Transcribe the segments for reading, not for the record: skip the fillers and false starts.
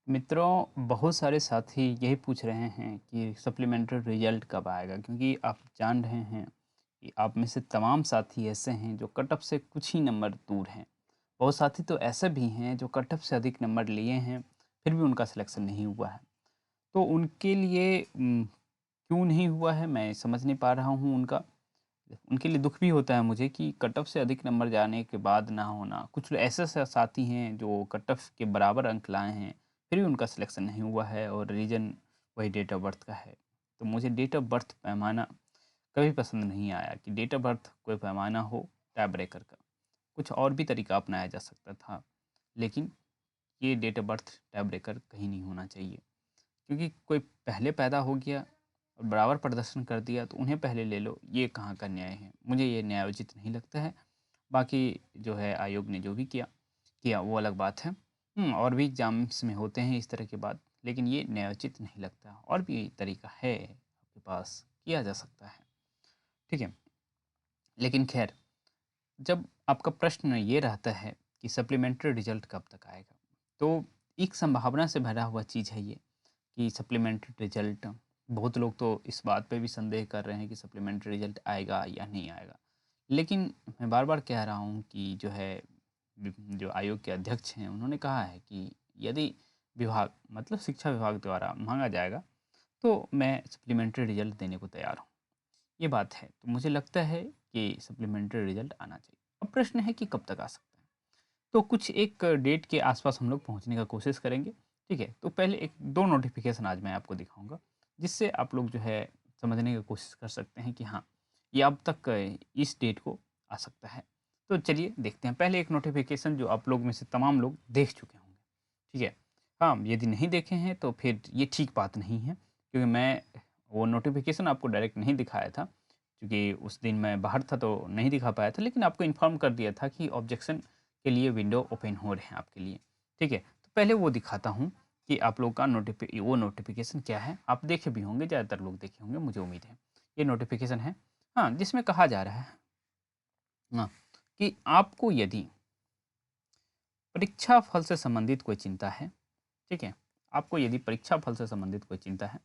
मित्रों, बहुत सारे साथी यही पूछ रहे हैं कि सप्लीमेंट्री रिजल्ट कब आएगा, क्योंकि आप जान रहे हैं कि आप में से तमाम साथी ऐसे हैं जो कट ऑफ से कुछ ही नंबर दूर हैं। बहुत साथी तो ऐसे भी हैं जो कट ऑफ से अधिक नंबर लिए हैं, फिर भी उनका सिलेक्शन नहीं हुआ है। तो उनके लिए क्यों नहीं हुआ है मैं समझ नहीं पा रहा हूँ उनका। उनके लिए दुःख भी होता है मुझे कि कट ऑफ से अधिक नंबर जाने के बाद ना होना। कुछ ऐसे साथी हैं जो कट ऑफ के बराबर अंक लाए हैं, फिर भी उनका सिलेक्शन नहीं हुआ है और रीज़न वही डेट ऑफ बर्थ का है। तो मुझे डेट ऑफ बर्थ पैमाना कभी पसंद नहीं आया कि डेट ऑफ बर्थ कोई पैमाना हो टाई ब्रेकर का। कुछ और भी तरीका अपनाया जा सकता था, लेकिन ये date of birth tie breaker कहीं नहीं होना चाहिए। क्योंकि कोई पहले पैदा हो गया और बराबर प्रदर्शन कर दिया तो उन्हें पहले ले लो, ये कहाँ का न्याय है? मुझे ये न्यायोचित नहीं लगता है। बाकी जो है आयोग ने जो भी किया किया वो अलग बात है। और भी एग्जाम्स में होते हैं इस तरह की बात, लेकिन ये न्यायोचित नहीं लगता। और भी तरीका है आपके पास, किया जा सकता है। ठीक है, लेकिन खैर, जब आपका प्रश्न ये रहता है कि सप्लीमेंट्री रिजल्ट कब तक आएगा, तो एक संभावना से भरा हुआ चीज़ है ये कि सप्लीमेंट्री रिजल्ट, बहुत लोग तो इस बात पे भी संदेह कर रहे हैं कि सप्लीमेंट्री रिजल्ट आएगा या नहीं आएगा। लेकिन मैं बार-बार कह रहा हूँ कि जो है जो आयोग के अध्यक्ष हैं उन्होंने कहा है कि यदि विभाग मतलब शिक्षा विभाग द्वारा माँगा जाएगा तो मैं सप्लीमेंट्री रिजल्ट देने को तैयार हूँ। ये बात है, तो मुझे लगता है कि सप्लीमेंट्री रिजल्ट आना चाहिए। अब प्रश्न है कि कब तक आ सकता है? तो कुछ एक डेट के आसपास हम लोग पहुँचने का कोशिश करेंगे, ठीक है? तो पहले एक 2 नोटिफ़िकेशन आज मैं आपको दिखाऊँगा, जिससे आप लोग जो है समझने की कोशिश कर सकते हैं कि हाँ, ये अब तक इस डेट को आ सकता है। तो चलिए देखते हैं। पहले एक नोटिफ़िकेशन जो आप लोग में से तमाम लोग देख चुके होंगे, ठीक है? हाँ, यदि नहीं देखे हैं तो फिर ये ठीक बात नहीं है, क्योंकि मैं वो नोटिफ़िकेशन आपको डायरेक्ट नहीं दिखाया था, क्योंकि उस दिन मैं बाहर था तो नहीं दिखा पाया था, लेकिन आपको इन्फॉर्म कर दिया था कि ऑब्जेक्शन के लिए विंडो ओपन हो रहे हैं आपके लिए, ठीक है? तो पहले वो दिखाता हूँ कि आप लोग का नोटिफ़िकेशन क्या है। आप देखे भी होंगे, ज़्यादातर लोग देखे होंगे, मुझे उम्मीद है। ये नोटिफ़िकेशन है, हाँ, जिसमें कहा जा रहा है हाँ, कि आपको यदि परीक्षा फल से संबंधित कोई चिंता है, ठीक है? आपको यदि परीक्षा फल से संबंधित कोई चिंता है,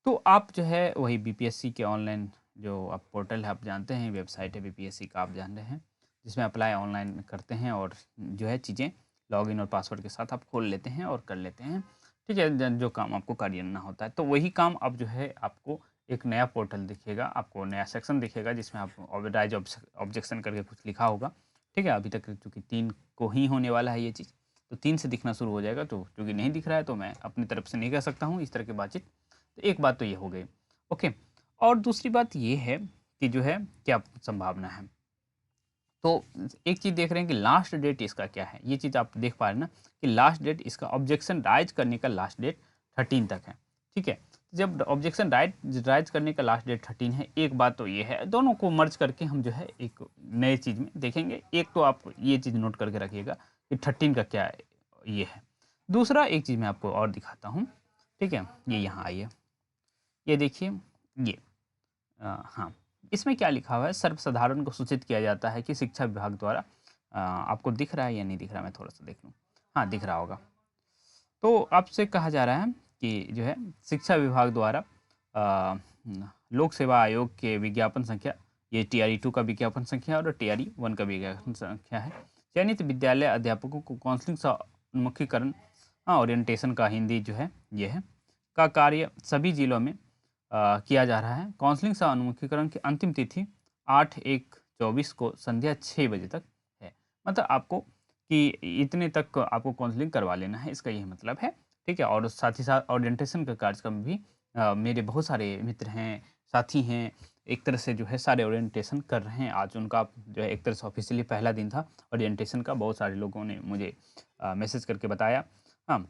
तो आप जो है वही बीपीएससी के ऑनलाइन जो आप पोर्टल है, आप जानते हैं, वेबसाइट है बीपीएससी का, आप जान रहे हैं, जिसमें अप्लाई ऑनलाइन करते हैं और जो है चीज़ें लॉगिन और पासवर्ड के साथ आप खोल लेते हैं और कर लेते हैं, ठीक है? जो काम आपको करना होता है, तो वही काम अब जो है आपको एक नया पोर्टल दिखेगा, आपको नया सेक्शन दिखेगा जिसमें आप राइज ऑब्जेक्शन करके कुछ लिखा होगा, ठीक है? अभी तक चूँकि 3 को ही होने वाला है ये चीज़, तो 3 से दिखना शुरू हो जाएगा, तो चूँकि नहीं दिख रहा है तो मैं अपनी तरफ से नहीं कह सकता हूँ इस तरह की बातचीत। तो एक बात तो ये हो गई, ओके। और दूसरी बात ये है कि जो है क्या संभावना है, तो एक चीज़ देख रहे हैं कि लास्ट डेट इसका क्या है, ये चीज़ आप देख पा रहे हैं ना कि लास्ट डेट इसका ऑब्जेक्शन राइज करने का लास्ट डेट 13 तक है, ठीक है? जब ऑब्जेक्शन राइज करने का लास्ट डेट 13 है, एक बात तो ये है, दोनों को मर्ज करके हम जो है एक नए चीज़ में देखेंगे। एक तो आप ये चीज़ नोट करके रखिएगा कि 13 का क्या ये है। दूसरा एक चीज़ मैं आपको और दिखाता हूँ, ठीक है? ये यहाँ आइए, ये देखिए, ये हाँ, इसमें क्या लिखा हुआ है, सर्वसाधारण को सूचित किया जाता है कि शिक्षा विभाग द्वारा आपको दिख रहा है या नहीं दिख रहा है, मैं थोड़ा-सा देख लूँ। हाँ, दिख रहा होगा। तो आपसे कहा जा रहा है कि जो है शिक्षा विभाग द्वारा लोक सेवा आयोग के विज्ञापन संख्या, ये टीआरई 2 का विज्ञापन संख्या और टीआरई 1 का विज्ञापन संख्या है। चयनित विद्यालय अध्यापकों को काउंसलिंग सा उन्मुखीकरण, ओरिएंटेशन का हिंदी जो है ये है, का कार्य सभी जिलों में किया जा रहा है। काउंसलिंग सह उन्मुखीकरण की अंतिम तिथि 8/1/24 को संध्या 6 बजे तक है। मतलब आपको कि इतने तक आपको काउंसलिंग करवा लेना है, इसका यही मतलब है, ठीक है? और साथ ही साथ ओरिएंटेशन का कार्यक्रम भी मेरे बहुत सारे मित्र हैं, साथी हैं, एक तरह से जो है सारे ओरिएंटेशन कर रहे हैं। आज उनका जो है एक तरह से ऑफ़िशियली पहला दिन था ओरिएंटेशन का, बहुत सारे लोगों ने मुझे मैसेज करके बताया, हाँ,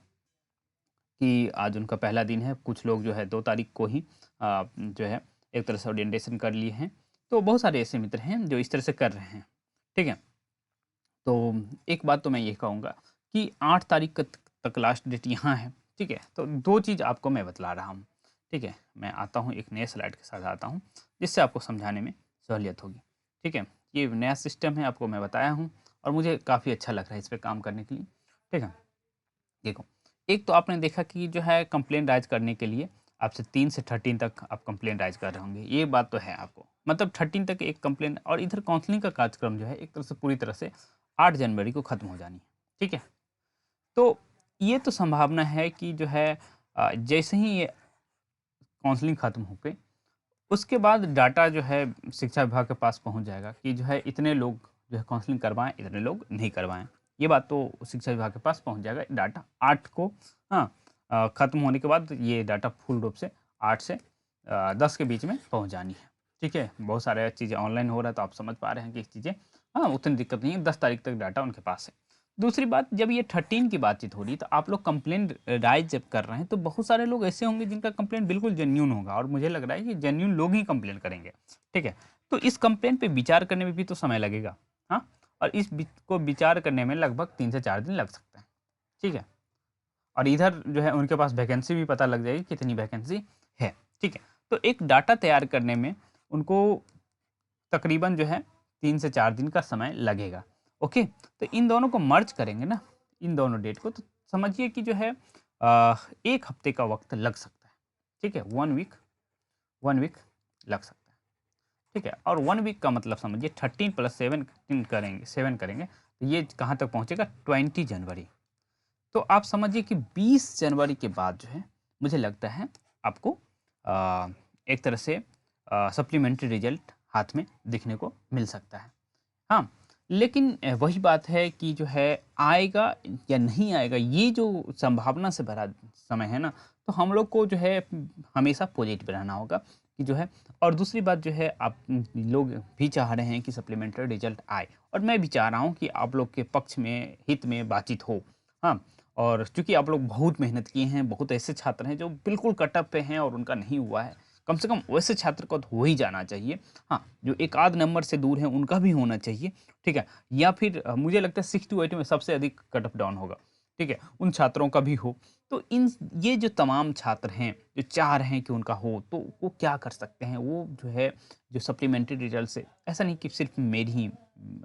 कि आज उनका पहला दिन है। कुछ लोग जो है 2 तारीख को ही जो है एक तरह से ओरिएंटेशन कर लिए हैं। तो बहुत सारे ऐसे मित्र हैं जो इस तरह से कर रहे हैं, ठीक है? तो एक बात तो मैं ये कहूँगा कि 8 तारीख तक लास्ट डेट यहाँ है, ठीक है? तो 2 चीज़ आपको मैं बतला रहा हूँ, ठीक है? मैं आता हूँ एक नए स्लाइड के साथ आता हूँ, जिससे आपको समझाने में सहूलियत होगी, ठीक है? ये नया सिस्टम है, आपको मैं बताया हूँ और मुझे काफ़ी अच्छा लग रहा है इस पे काम करने के लिए, ठीक है? देखो, एक तो आपने देखा कि जो है कंप्लेंट राइज करने के लिए आपसे 3 से 13 तक आप कंप्लेंट राइज कर रहे होंगे, ये बात तो है आपको। मतलब 13 तक एक कंप्लेंट, और इधर काउंसलिंग का कार्यक्रम जो है एक तरह से पूरी तरह से 8 जनवरी को खत्म हो जानी है, ठीक है? तो ये तो संभावना है कि जो है जैसे ही ये काउंसलिंग खत्म हो गई, उसके बाद डाटा जो है शिक्षा विभाग के पास पहुँच जाएगा कि जो है इतने लोग जो है काउंसलिंग करवाएँ, इतने लोग नहीं करवाएँ। ये बात तो शिक्षा विभाग के पास पहुँच जाएगा डाटा 8 को। हाँ, खत्म होने के बाद ये डाटा फुल रूप से 8 से 10 के बीच में पहुँच जानी है। ठीक है? बहुत सारे चीज़ें ऑनलाइन हो रहा है तो आप समझ पा रहे हैं कि चीज़ें, हाँ, उतनी दिक्कत नहीं है, 10 तारीख तक डाटा उनके पास है। दूसरी बात, जब ये 13 की बातचीत हो रही है तो आप लोग कंप्लेंट राइज़ जब कर रहे हैं तो बहुत सारे लोग ऐसे होंगे जिनका कंप्लेंट बिल्कुल जेन्युइन होगा, और मुझे लग रहा है कि जेन्युइन लोग ही कंप्लेंट करेंगे। ठीक है? तो इस कंप्लेंट पे विचार करने में भी तो समय लगेगा। हाँ? और इस को विचार करने में लगभग 3 से 4 दिन लग सकते हैं। ठीक है? और इधर जो है उनके पास वैकेंसी भी पता लग जाएगी कितनी वैकेंसी है। ठीक है? तो एक डाटा तैयार करने में उनको तकरीबन जो है 3 से 4 दिन का समय लगेगा। ओके? तो इन दोनों को मर्ज करेंगे ना, इन दोनों डेट को, तो समझिए कि जो है 1 हफ्ते का वक़्त लग सकता है। ठीक है? 1 वीक लग सकता है। ठीक है? और 1 वीक का मतलब समझिए 13 + 7 करेंगे, तो ये कहाँ तक पहुँचेगा? 20 जनवरी। तो आप समझिए कि 20 जनवरी के बाद जो है, मुझे लगता है आपको एक तरह से सप्लीमेंट्री रिजल्ट हाथ में दिखने को मिल सकता है। हाँ, लेकिन वही बात है कि जो है आएगा या नहीं आएगा, ये जो संभावना से भरा समय है ना, तो हम लोग को जो है हमेशा पॉजिटिव रहना होगा कि जो है। और दूसरी बात जो है, आप लोग भी चाह रहे हैं कि सप्लीमेंट्री रिजल्ट आए, और मैं भी चाह रहा हूँ कि आप लोग के पक्ष में, हित में बातचीत हो। हाँ, और चूँकि आप लोग बहुत मेहनत किए हैं, बहुत ऐसे छात्र हैं जो बिल्कुल कट-ऑफ पे हैं और उनका नहीं हुआ है। कम से कम वैसे छात्र को तो हो ही जाना चाहिए। हाँ, जो एक आध नंबर से दूर हैं उनका भी होना चाहिए। ठीक है? या फिर मुझे लगता है 6 टू 8 में सबसे अधिक कट ऑफ डाउन होगा। ठीक है? उन छात्रों का भी हो। तो ये जो तमाम छात्र हैं, जो चाह रहे हैं कि उनका हो, तो वो क्या कर सकते हैं? वो जो है, जो सप्लीमेंट्री रिजल्ट से, ऐसा नहीं कि सिर्फ़ मेरी ही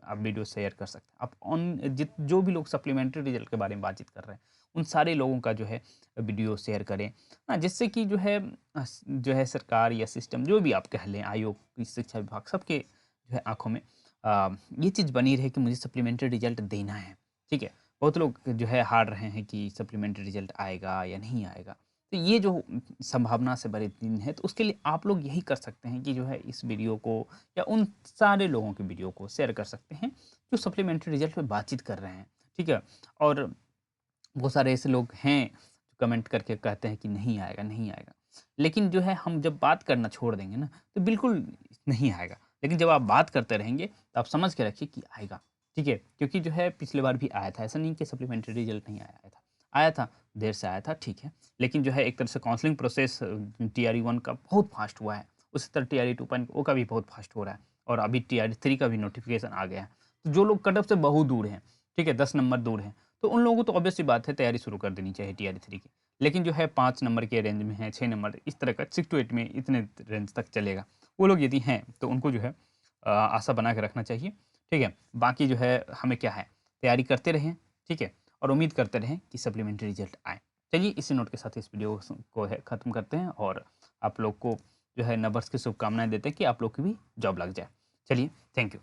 आप वीडियो शेयर कर सकते हैं। आप जो भी लोग सप्लीमेंट्री रिजल्ट के बारे में बातचीत कर रहे हैं, उन सारे लोगों का जो है वीडियो शेयर करें। हाँ, जिससे कि जो है सरकार या सिस्टम, जो भी आप कह लें, आयोग, शिक्षा विभाग, सबके जो है आँखों में ये चीज़ बनी रहे कि मुझे सप्लीमेंट्री रिजल्ट देना है। ठीक है? बहुत लोग जो है हार रहे हैं कि सप्लीमेंट्री रिजल्ट आएगा या नहीं आएगा। तो ये जो संभावना से भरे दिन है, तो उसके लिए आप लोग यही कर सकते हैं कि जो है इस वीडियो को या उन सारे लोगों की वीडियो को शेयर कर सकते हैं, जो सप्लीमेंट्री रिजल्ट पे बातचीत कर रहे हैं। ठीक है? और बहुत सारे ऐसे लोग हैं जो कमेंट करके कहते हैं कि नहीं आएगा, नहीं आएगा। लेकिन जो है हम जब बात करना छोड़ देंगे ना, तो बिल्कुल नहीं आएगा। लेकिन जब आप बात करते रहेंगे तो आप समझ के रखिए कि आएगा। ठीक है? क्योंकि जो है पिछली बार भी आया था, ऐसा नहीं कि सप्लीमेंट्री रिजल्ट नहीं आया था। आया था, देर से आया था, ठीक है। लेकिन जो है एक तरह से काउंसलिंग प्रोसेस टीआरई 1 का बहुत फास्ट हुआ है। उसी तरह टीआरई 2.0 का भी बहुत फास्ट हो रहा है, और अभी टीआरई 3 का भी नोटिफ़िकेशन आ गया है। तो जो लोग कट ऑफ से बहुत दूर हैं, ठीक है, 10 नंबर दूर हैं, तो उन लोगों को तो ऑब्वियस सी बात है तैयारी शुरू कर देनी चाहिए टीआरई 3 की। लेकिन जो है 5 नंबर के रेंज में है, 6 नंबर, इस तरह का 6 टू 8 में इतने रेंज तक चलेगा। वो लोग यदि हैं तो उनको जो है आशा बना के रखना चाहिए। ठीक है? बाकी जो है हमें क्या है, तैयारी करते रहें, ठीक है? और उम्मीद करते रहें कि सप्लीमेंट्री रिजल्ट आए। चलिए, इसी नोट के साथ इस वीडियो को है ख़त्म करते हैं, और आप लोग को जो है नववर्ष की शुभकामनाएँ देते हैं कि आप लोग की भी जॉब लग जाए। चलिए, थैंक यू।